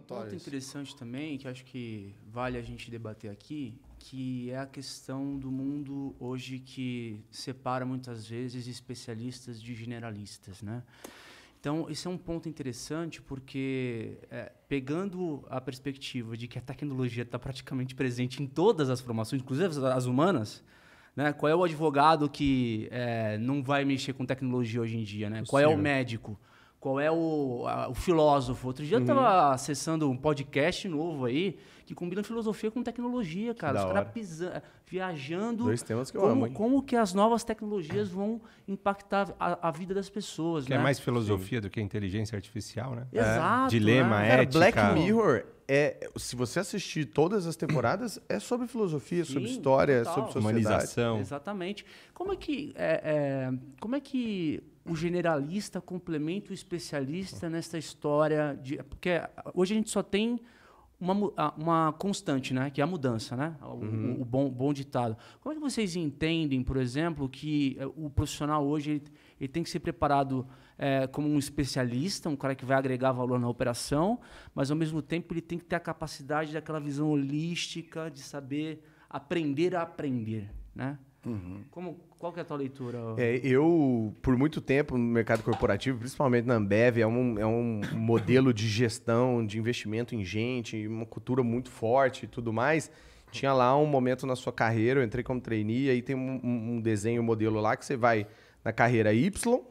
ponto interessante também, que acho que vale a gente debater aqui, que é a questão do mundo hoje que separa muitas vezes especialistas de generalistas, né? Então, esse é um ponto interessante porque, pegando a perspectiva de que a tecnologia está praticamente presente em todas as formações, inclusive as humanas, né? Qual é o advogado que não vai mexer com tecnologia hoje em dia? Né? Qual é o médico? Qual é o filósofo? Outro dia eu estava acessando um podcast novo aí que combina filosofia com tecnologia, cara. Os caras viajando. Dois temas que eu amo, hein? Como que as novas tecnologias vão impactar a vida das pessoas, que né? é mais filosofia do que inteligência artificial, né? Exato. Dilema, né? ética. Black Mirror, se você assistir todas as temporadas, é sobre filosofia, sobre história, total. sobre sociedade. Humanização. Exatamente. Como é que o generalista complementa o especialista nessa história porque hoje a gente só tem uma constante, né, que é a mudança, né? O bom ditado. Como é que vocês entendem, por exemplo, que o profissional hoje ele tem que ser preparado como um especialista, um cara que vai agregar valor na operação, mas ao mesmo tempo ele tem que ter a capacidade daquela visão holística de saber aprender a aprender, né? Qual que é a tua leitura? Eu, por muito tempo no mercado corporativo, principalmente na Ambev, é um modelo de gestão, de investimento em gente, uma cultura muito forte e tudo mais. Tinha lá um momento na sua carreira, eu entrei como trainee, aí tem um desenho, um modelo lá que você vai na carreira Y,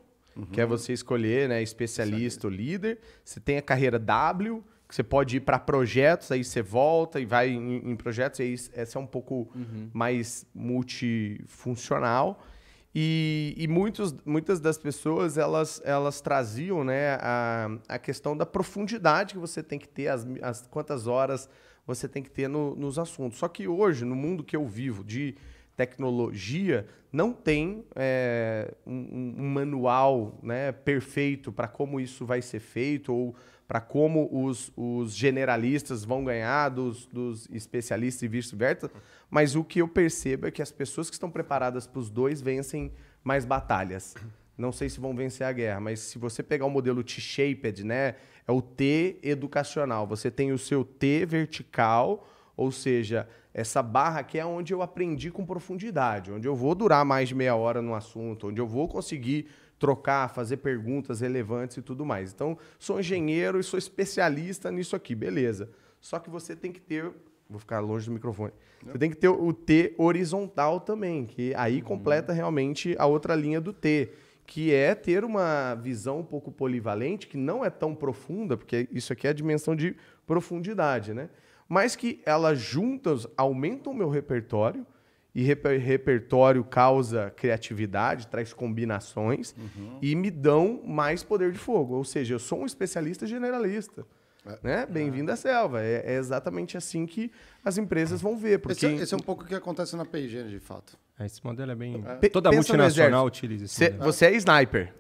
que é você escolher, né, especialista ou líder. Você tem a carreira W, que você pode ir para projetos, aí você volta e vai em projetos, e aí essa é um pouco mais multifuncional. E muitas das pessoas, elas traziam, né, a questão da profundidade que você tem que ter, quantas horas você tem que ter nos assuntos. Só que hoje, no mundo que eu vivo, de tecnologia, não tem um manual, né, perfeito para como isso vai ser feito ou para como os generalistas vão ganhar dos especialistas e vice-versa, mas o que eu percebo é que as pessoas que estão preparadas para os dois vencem mais batalhas. Não sei se vão vencer a guerra, mas se você pegar o modelo T-shaped, né, é o T educacional. Você tem o seu T vertical, ou seja, essa barra aqui é onde eu aprendi com profundidade, onde eu vou durar mais de meia hora no assunto, onde eu vou conseguir trocar, fazer perguntas relevantes e tudo mais. Então, sou engenheiro e sou especialista nisso aqui, beleza. Só que você tem que ter... Vou ficar longe do microfone. Você tem que ter o T horizontal também, que aí completa realmente a outra linha do T, que é ter uma visão um pouco polivalente, que não é tão profunda, porque isso aqui é a dimensão de profundidade, né? Mas que elas juntas aumentam o meu repertório, e repertório causa criatividade, traz combinações e me dão mais poder de fogo. Ou seja, eu sou um especialista generalista. Né? Bem-vindo à selva. É exatamente assim que as empresas vão ver. Porque... Esse é um pouco o que acontece na P&G, de fato. Esse modelo é bem... Toda multinacional utiliza esse modelo. Você é sniper.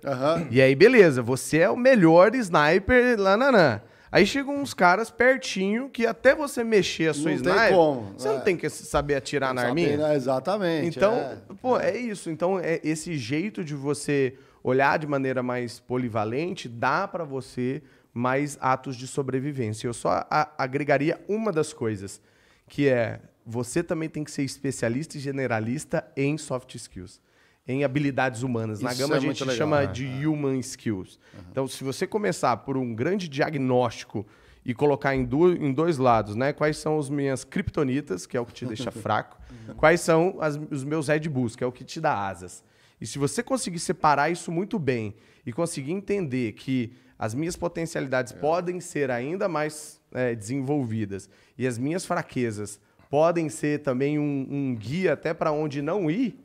E aí, beleza. Você é o melhor sniper lá, Aí chegam uns caras pertinho que até você mexer a sua sniper, você não tem que saber atirar na arminha. Exatamente. Então, é isso. Então, esse jeito de você olhar de maneira mais polivalente dá para você mais atos de sobrevivência. Eu só agregaria uma das coisas, que é você também tem que ser especialista e generalista em soft skills, em habilidades humanas. Na Gama a gente chama de human skills. Então, se você começar por um grande diagnóstico e colocar em dois lados, né? Quais são as minhas kryptonitas, que é o que te deixa fraco, quais são os meus Red Bulls, que é o que te dá asas. E se você conseguir separar isso muito bem e conseguir entender que as minhas potencialidades podem ser ainda mais desenvolvidas e as minhas fraquezas podem ser também um guia até para onde não ir,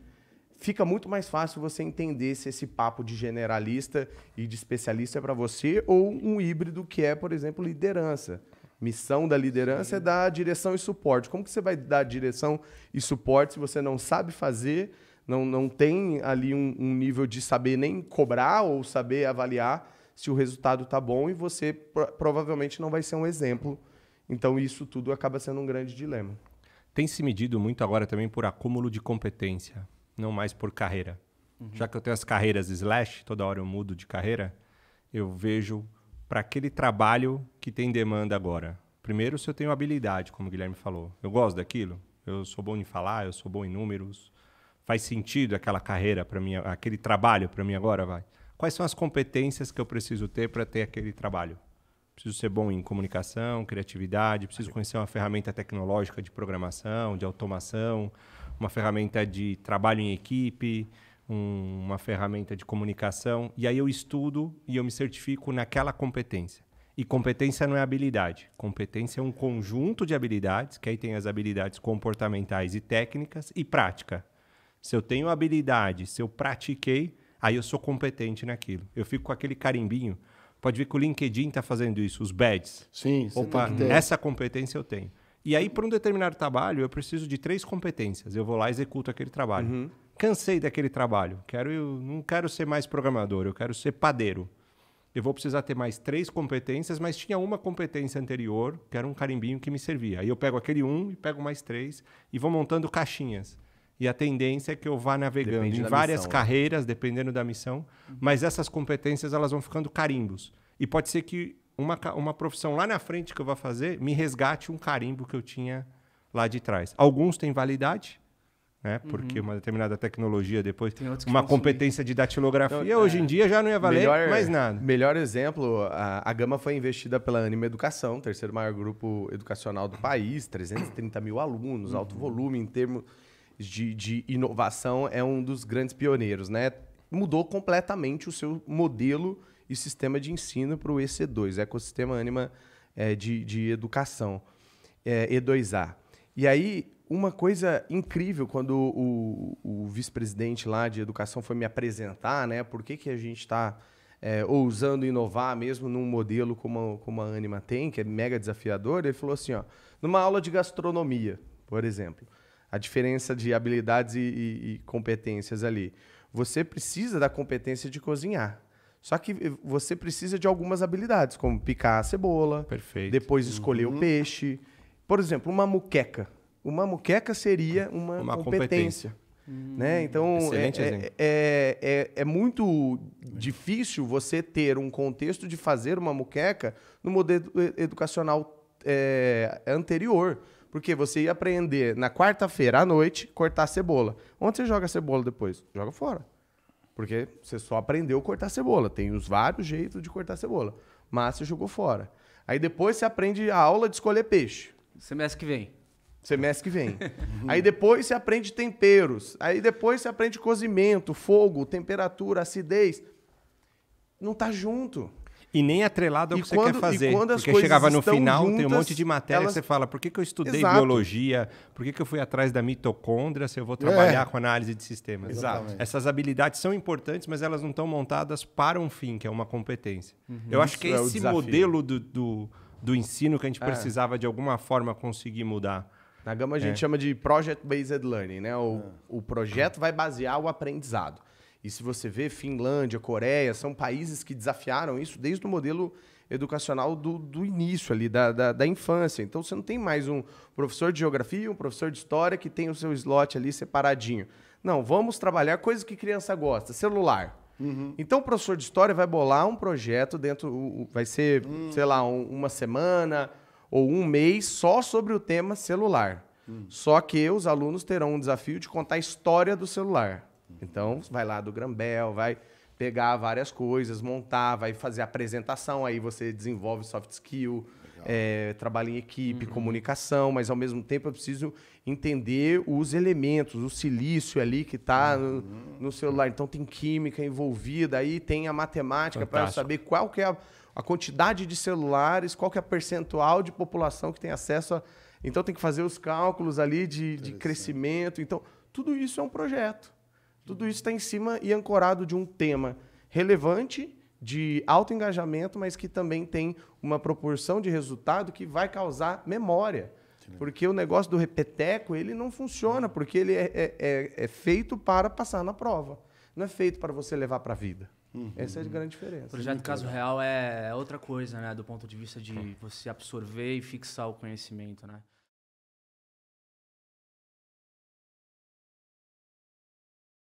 fica muito mais fácil você entender se esse papo de generalista e de especialista é para você ou um híbrido que é, por exemplo, liderança. Missão da liderança é dar direção e suporte. Como que você vai dar direção e suporte se você não sabe fazer, não tem ali um nível de saber nem cobrar ou saber avaliar se o resultado está bom e você provavelmente não vai ser um exemplo. Então, isso tudo acaba sendo um grande dilema. Tem se medido muito agora também por acúmulo de competência, não mais por carreira. Já que eu tenho as carreiras / toda hora eu mudo de carreira, eu vejo para aquele trabalho que tem demanda agora? Primeiro, se eu tenho habilidade, como o Guilherme falou. Eu gosto daquilo? Eu sou bom em falar, eu sou bom em números. Faz sentido aquela carreira para mim, aquele trabalho para mim agora, vai? Quais são as competências que eu preciso ter para ter aquele trabalho? Preciso ser bom em comunicação, criatividade, preciso conhecer uma ferramenta tecnológica de programação, de automação, uma ferramenta de trabalho em equipe, uma ferramenta de comunicação. E aí eu estudo e eu me certifico naquela competência. E competência não é habilidade. Competência é um conjunto de habilidades, que aí tem as habilidades comportamentais e técnicas, e prática. Se eu tenho habilidade, se eu pratiquei, aí eu sou competente naquilo. Eu fico com aquele carimbinho. Pode ver que o LinkedIn está fazendo isso, os badges. Sim, você Opa, tem que ter. essa competência eu tenho. E aí, para um determinado trabalho, eu preciso de 3 competências. Eu vou lá e executo aquele trabalho. Cansei daquele trabalho. Eu não quero ser mais programador, eu quero ser padeiro. Eu vou precisar ter mais 3 competências, mas tinha uma competência anterior, que era um carimbinho que me servia. Aí eu pego aquele e pego mais 3 e vou montando caixinhas. E a tendência é que eu vá navegando Depende em da várias missão, né? carreiras, dependendo da missão, mas essas competências elas vão ficando carimbos. E pode ser que uma profissão lá na frente que eu vou fazer me resgate um carimbo que eu tinha lá de trás. Alguns têm validade, né? Porque uma determinada tecnologia depois... Tem outros que Uma vão sumir. competência de datilografia, Então, hoje em dia já não ia valer mais nada. Melhor exemplo, a Gama foi investida pela Anima Educação, terceiro maior grupo educacional do país, 330 mil alunos, alto volume em termos de inovação, é um dos grandes pioneiros, né? Mudou completamente o seu modelo e sistema de ensino para o EC2, Ecossistema Anima de Educação, E2A. E aí, uma coisa incrível, quando o vice-presidente lá de educação foi me apresentar, né? Por que a gente está ousando inovar mesmo num modelo como a Anima tem, que é mega desafiador, ele falou assim, ó, numa aula de gastronomia, por exemplo, a diferença de habilidades e competências ali. Você precisa da competência de cozinhar. Só que você precisa de algumas habilidades, como picar a cebola, Perfeito. depois escolher o peixe. Por exemplo, uma muqueca. Uma muqueca seria uma competência. Né? Então, Excelente exemplo. é muito difícil você ter um contexto de fazer uma muqueca no modelo educacional anterior. Porque você ia aprender na quarta-feira à noite cortar cebola. Onde você joga a cebola depois? Joga fora. Porque você só aprendeu a cortar cebola. Tem os vários jeitos de cortar cebola. Mas você jogou fora. Aí depois você aprende a aula de escolher peixe. Semestre que vem. Semestre que vem. Aí depois você aprende temperos. Aí depois você aprende cozimento, fogo, temperatura, acidez. Não tá junto. E nem atrelado ao E que você quando- quer fazer. e quando as Porque coisas chegava no estão final, tem um juntas, monte de matéria elas- que você fala, por que eu estudei Exato. biologia? Por que eu fui atrás da mitocôndria se eu vou trabalhar com análise de sistemas? Exato. Essas habilidades são importantes, mas elas não estão montadas para um fim, que é uma competência. Eu acho que é Isso é o esse desafio. modelo do ensino que a gente precisava, de alguma forma, conseguir mudar. Na Gama a gente chama de Project-Based Learning, né? O projeto vai basear o aprendizado. E se você vê Finlândia, Coreia, são países que desafiaram isso desde o modelo educacional do início ali, da infância. Então você não tem mais um professor de geografia, um professor de história que tem o seu slot ali separadinho. Não, vamos trabalhar coisas que criança gosta, celular. Então o professor de história vai bolar um projeto dentro, vai ser, sei lá, uma semana ou um mês só sobre o tema celular. Só que os alunos terão um desafio de contar a história do celular. Então, vai lá do Grambel, vai pegar várias coisas, montar, vai fazer apresentação, aí você desenvolve soft skill, trabalho em equipe, comunicação, mas ao mesmo tempo eu preciso entender os elementos, o silício ali que está no celular. Então tem química envolvida, aí tem a matemática para Fantástico. saber qual que é a quantidade de celulares, qual que é a percentual de população que tem acesso a... Então tem que fazer os cálculos ali de crescimento. Então, tudo isso é um projeto. Tudo isso está em cima e ancorado de um tema relevante, de alto engajamento, mas que também tem uma proporção de resultado que vai causar memória. Porque o negócio do repeteco, ele não funciona, porque ele é feito para passar na prova. Não é feito para você levar para a vida. Essa é a grande O diferença. projeto Caso Real é outra coisa, né? Do ponto de vista de você absorver e fixar o conhecimento, né?